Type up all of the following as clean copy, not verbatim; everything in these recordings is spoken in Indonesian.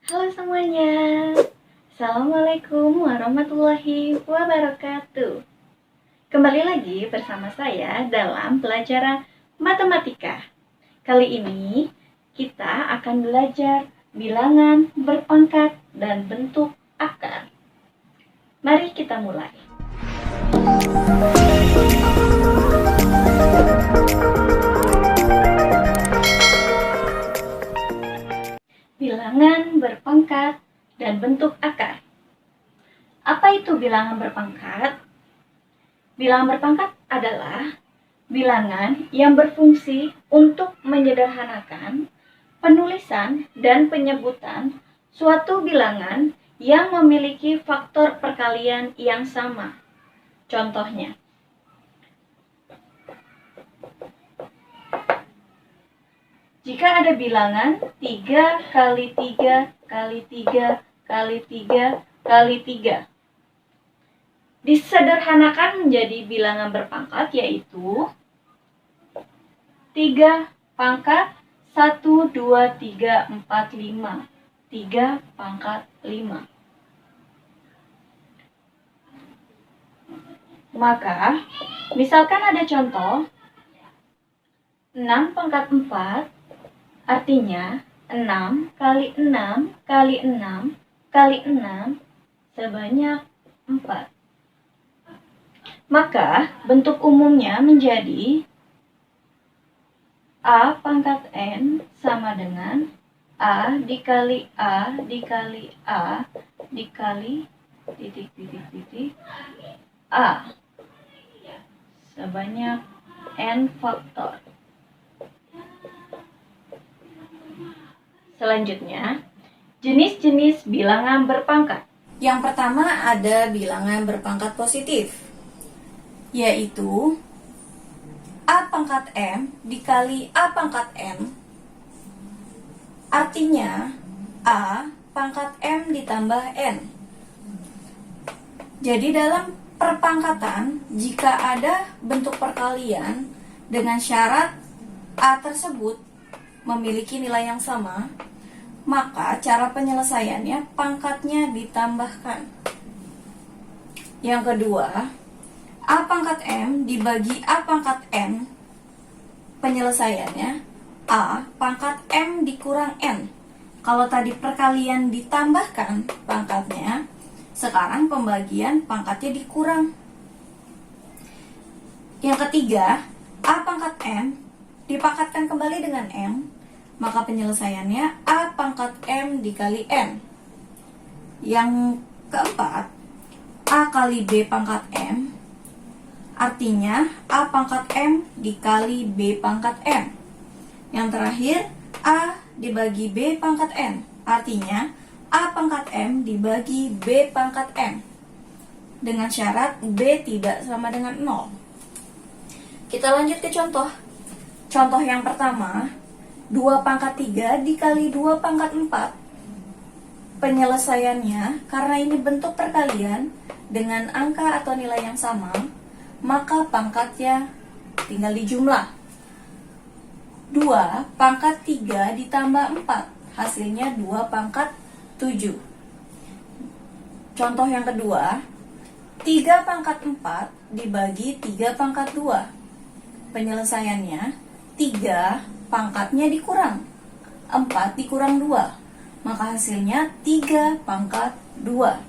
Halo semuanya, Assalamualaikum warahmatullahi wabarakatuh. Kembali lagi bersama saya dalam pelajaran matematika. Kali ini kita akan belajar bilangan berpangkat dan bentuk akar. Mari kita mulai. Bilangan berpangkat dan bentuk akar. Apa itu bilangan berpangkat? Bilangan berpangkat adalah bilangan yang berfungsi untuk menyederhanakan penulisan dan penyebutan suatu bilangan yang memiliki faktor perkalian yang sama. Contohnya, jika ada bilangan 3 kali 3 kali 3 kali 3 kali 3, disederhanakan menjadi bilangan berpangkat yaitu 3 pangkat 1, 2, 3, 4, 5. 3 pangkat 5. Maka, misalkan ada contoh 6 pangkat 4, artinya 6 kali 6 kali 6 kali 6 sebanyak 4. Maka bentuk umumnya menjadi A pangkat N sama dengan A dikali A dikali A dikali titik A sebanyak N faktor. Selanjutnya, jenis-jenis bilangan berpangkat. Yang pertama ada bilangan berpangkat positif, yaitu A pangkat M dikali A pangkat M, artinya A pangkat M ditambah N. Jadi dalam perpangkatan, jika ada bentuk perkalian dengan syarat A tersebut memiliki nilai yang sama, maka cara penyelesaiannya pangkatnya ditambahkan. Yang kedua, A pangkat M dibagi A pangkat N, penyelesaiannya A pangkat M dikurang N. Kalau tadi perkalian ditambahkan pangkatnya, sekarang pembagian pangkatnya dikurang. Yang ketiga, A pangkat M dipangkatkan kembali dengan M, maka penyelesaiannya A pangkat M dikali N. Yang keempat, A kali B pangkat M, artinya A pangkat M dikali B pangkat M. Yang terakhir, A dibagi B pangkat N, artinya A pangkat M dibagi B pangkat M, dengan syarat B tidak sama dengan 0. Kita lanjut ke contoh. Contoh yang pertama, 2 pangkat 3 dikali 2 pangkat 4. Penyelesaiannya, karena ini bentuk perkalian dengan angka atau nilai yang sama, maka pangkatnya tinggal dijumlah. 2 pangkat 3 ditambah 4, hasilnya 2 pangkat 7. Contoh yang kedua, 3 pangkat 4 dibagi 3 pangkat 2. Penyelesaiannya, 3 pangkatnya dikurang, 4 dikurang 2, maka hasilnya 3 pangkat 2.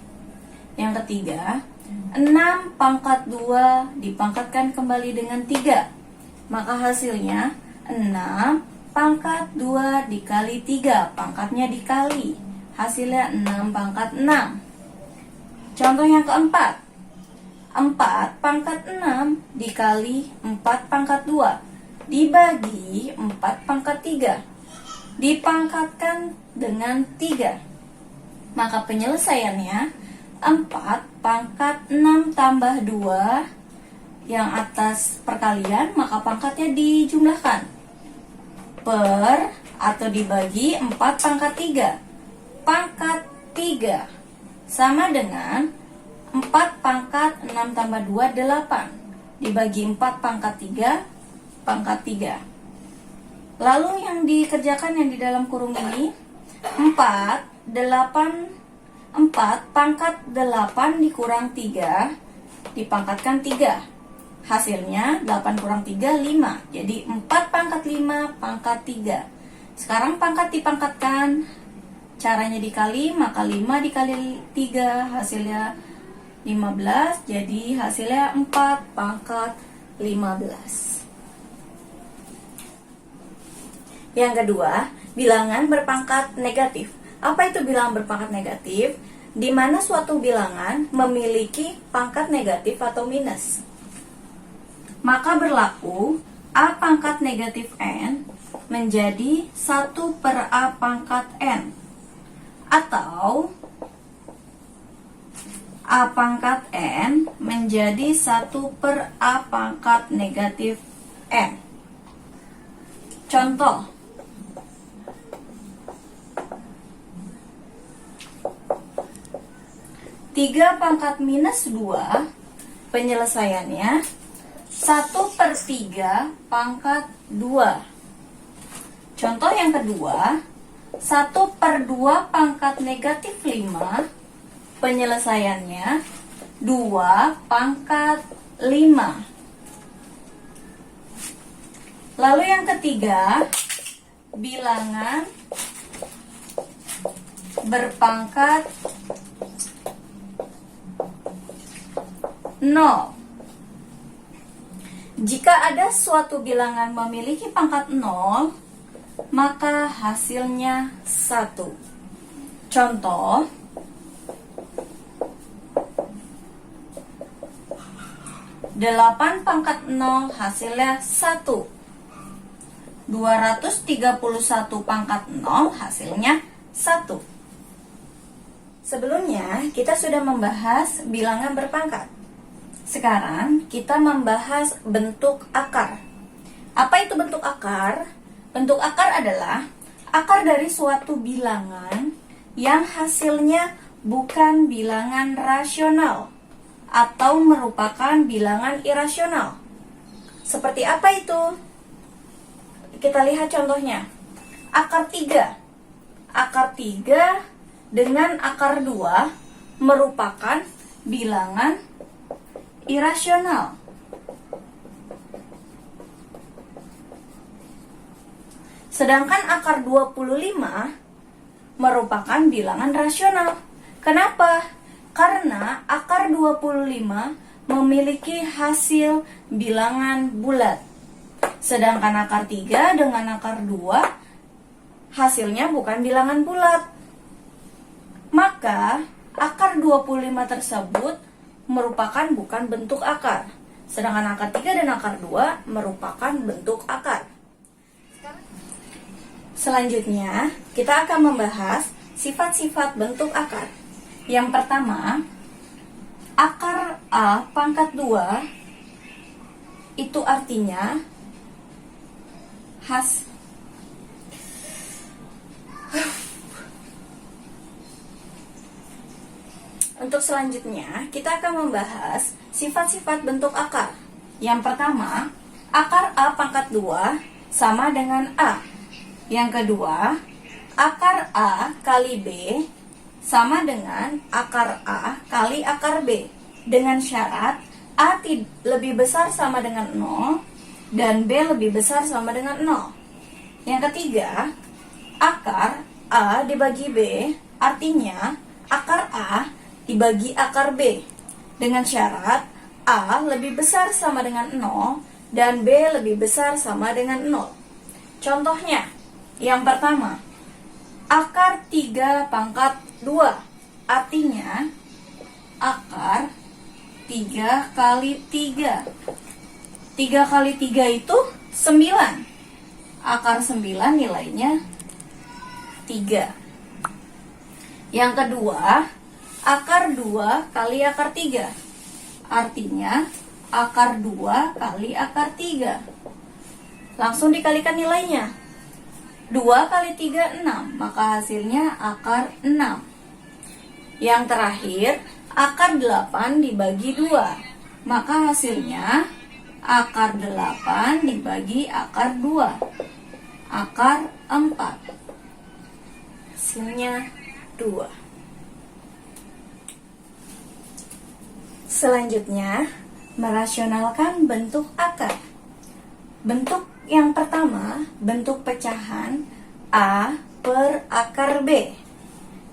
Yang ketiga, 6 pangkat 2 dipangkatkan kembali dengan 3, maka hasilnya 6 pangkat 2 dikali 3, pangkatnya dikali, hasilnya 6 pangkat 6. Contoh yang keempat, 4 pangkat 6 dikali 4 pangkat 2 dibagi 4 pangkat 3, dipangkatkan dengan 3, maka penyelesaiannya 4 pangkat 6 tambah 2, yang atas perkalian maka pangkatnya dijumlahkan, per atau dibagi 4 pangkat 3, pangkat 3 sama dengan 4 pangkat 6 tambah 2, 8, dibagi 4 pangkat 3, pangkat 3. Lalu yang dikerjakan yang di dalam kurung ini, 4 4 pangkat 8 dikurang 3 dipangkatkan 3. Hasilnya 8 kurang 3, 5. Jadi 4 pangkat 5 pangkat 3. Sekarang pangkat dipangkatkan. Caranya dikali, maka 5 dikali 3 hasilnya 15. Jadi hasilnya 4 pangkat 15. Yang kedua, bilangan berpangkat negatif. Apa itu bilangan berpangkat negatif? Di mana suatu bilangan memiliki pangkat negatif atau minus. Maka berlaku A pangkat negatif N menjadi 1 per A pangkat N. Atau A pangkat N menjadi 1 per A pangkat negatif N. Contoh, 3 pangkat minus 2 penyelesaiannya 1 per 3 pangkat 2. Contoh yang kedua, 1 per 2 pangkat negatif 5 penyelesaiannya 2 pangkat 5. Lalu yang ketiga, bilangan berpangkat 0. Jika ada suatu bilangan memiliki pangkat 0, maka hasilnya 1. Contoh, 8 pangkat 0 hasilnya 1. 231 pangkat 0 hasilnya 1. Sebelumnya kita sudah membahas bilangan berpangkat. Sekarang kita membahas bentuk akar. Apa itu bentuk akar? Bentuk akar adalah akar dari suatu bilangan yang hasilnya bukan bilangan rasional atau merupakan bilangan irasional. Seperti apa itu? Kita lihat contohnya. Akar 3. Akar 3 dengan akar 2 merupakan bilangan irasional. Sedangkan akar 25 merupakan bilangan rasional. Kenapa? Karena akar 25 memiliki hasil bilangan bulat. Sedangkan akar 3 dengan akar 2 hasilnya bukan bilangan bulat. Maka akar 25 tersebut merupakan bukan bentuk akar. Sedangkan akar 3 dan akar 2 merupakan bentuk akar. Selanjutnya, kita akan membahas sifat-sifat bentuk akar. Yang pertama, akar A pangkat 2 itu artinya Untuk selanjutnya, kita akan membahas sifat-sifat bentuk akar. Yang pertama, akar A pangkat 2 sama dengan A. Yang kedua, akar A kali B sama dengan akar A kali akar B. Dengan syarat A lebih besar sama dengan 0 dan B lebih besar sama dengan 0. Yang ketiga, akar A dibagi B artinya akar A dibagi akar B dengan syarat A lebih besar sama dengan 0 dan B lebih besar sama dengan 0. Contohnya, yang pertama, akar 3 pangkat 2 artinya akar 3 kali 3. 3 kali 3 itu 9. Akar 9 nilainya 3. Yang kedua, akar 2 kali akar 3. Artinya, akar 2 kali akar 3. Langsung dikalikan nilainya. 2 kali 3, 6. Maka hasilnya akar 6. Yang terakhir, akar 8 dibagi 2. Maka hasilnya akar 8 dibagi akar 2. Akar 4. Hasilnya 2. Selanjutnya, merasionalkan bentuk akar. Bentuk yang pertama, bentuk pecahan A per akar B,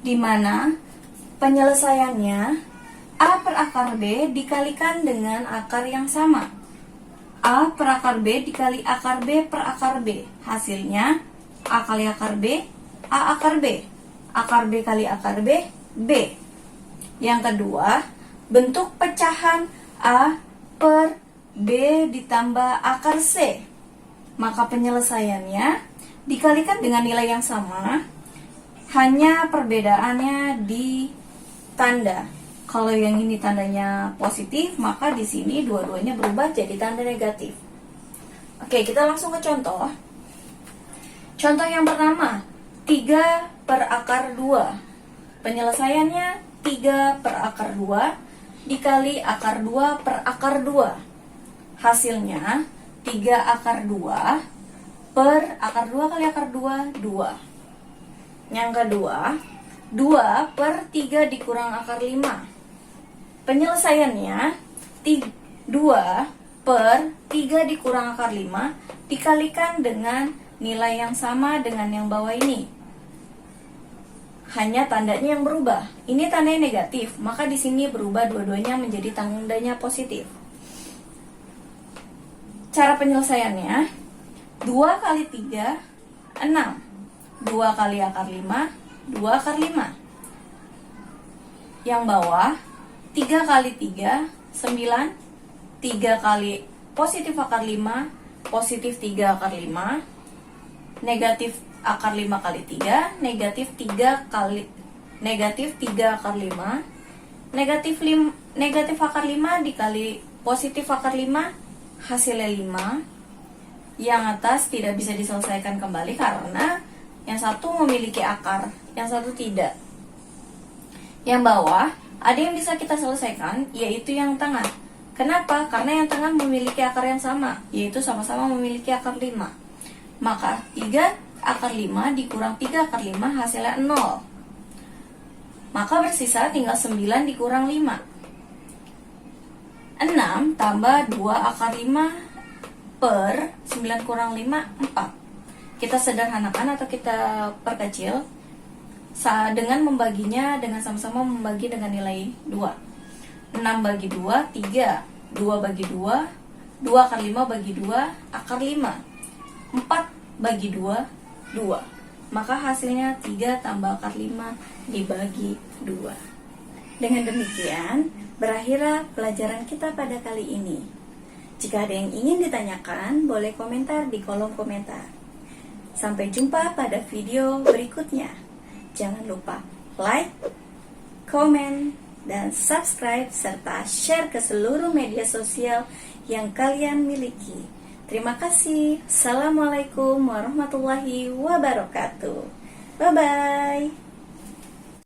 di mana penyelesaiannya A per akar B dikalikan dengan akar yang sama. A per akar B dikali akar B per akar B. Hasilnya A kali akar B, A akar B. Akar B kali akar B, B. Yang kedua, bentuk pecahan A per B ditambah akar C. Maka penyelesaiannya dikalikan dengan nilai yang sama, hanya perbedaannya di tanda. Kalau yang ini tandanya positif, maka di sini dua-duanya berubah jadi tanda negatif. Oke, kita langsung ke contoh. Contoh yang pertama, 3 per akar 2. Penyelesaiannya 3 per akar 2 dikali akar 2 per akar 2. Hasilnya 3 akar 2 per akar 2 kali akar 2, 2. Yang kedua, 2 per 3 dikurang akar 5. Penyelesaiannya 2 per 3 dikurang akar 5 dikalikan dengan nilai yang sama dengan yang bawah ini. Hanya tandanya yang berubah. Ini tandanya negatif, maka di sini berubah dua-duanya menjadi tandanya positif. Cara penyelesaiannya 2 kali 3, 6. 2 kali akar 5, 2 akar 5. Yang bawah 3 kali 3, 9. 3 kali positif akar 5, positif 3 akar 5. Negatif akar 5 kali 3, negatif 3 akar 5. Negatif akar 5 dikali positif akar 5, hasilnya 5. Yang atas tidak bisa diselesaikan kembali karena yang satu memiliki akar, yang satu tidak. Yang bawah ada yang bisa kita selesaikan, yaitu yang tengah. Kenapa? Karena yang tengah memiliki akar yang sama, yaitu sama-sama memiliki akar 5. Maka 3 akar 5 dikurang 3 akar 5 hasilnya 0. Maka bersisa tinggal 9 dikurang 5. 6 tambah 2 akar 5 per 9 kurang 5, 4. Kita sederhanakan atau kita perkecil dengan membaginya, dengan sama-sama membagi dengan nilai 2. 6 bagi 2, 3. 2 bagi 2, 2 akar 5 bagi 2, akar 5. 4 bagi 2, 2. Maka hasilnya 3 tambah akar 5 dibagi 2. Dengan demikian, berakhirlah pelajaran kita pada kali ini. Jika ada yang ingin ditanyakan, boleh komentar di kolom komentar. Sampai jumpa pada video berikutnya. Jangan lupa like, komen, dan subscribe, serta share ke seluruh media sosial yang kalian miliki. Terima kasih. Assalamualaikum warahmatullahi wabarakatuh. Bye-bye.